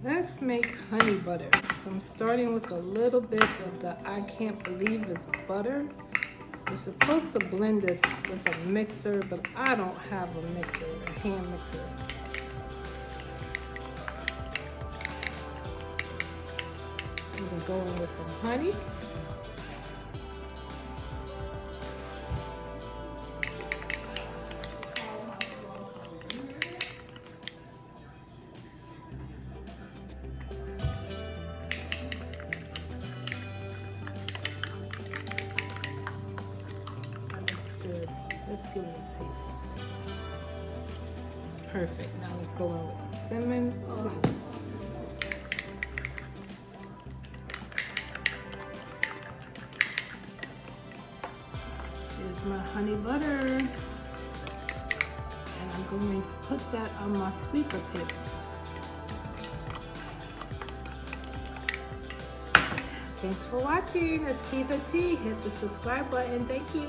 Let's make honey butter. So I'm starting with a little bit of the I can't believe it's butter. You're supposed to blend this with a mixer, but I don't have a mixer, a hand mixer. We're gonna go in with some honey. Let's give it a taste. Perfect. Now let's go in with some cinnamon. Oh. Here's my honey butter. And I'm going to put that on my sweet potato. Thanks for watching. It's Kietha T. Hit the subscribe button. Thank you.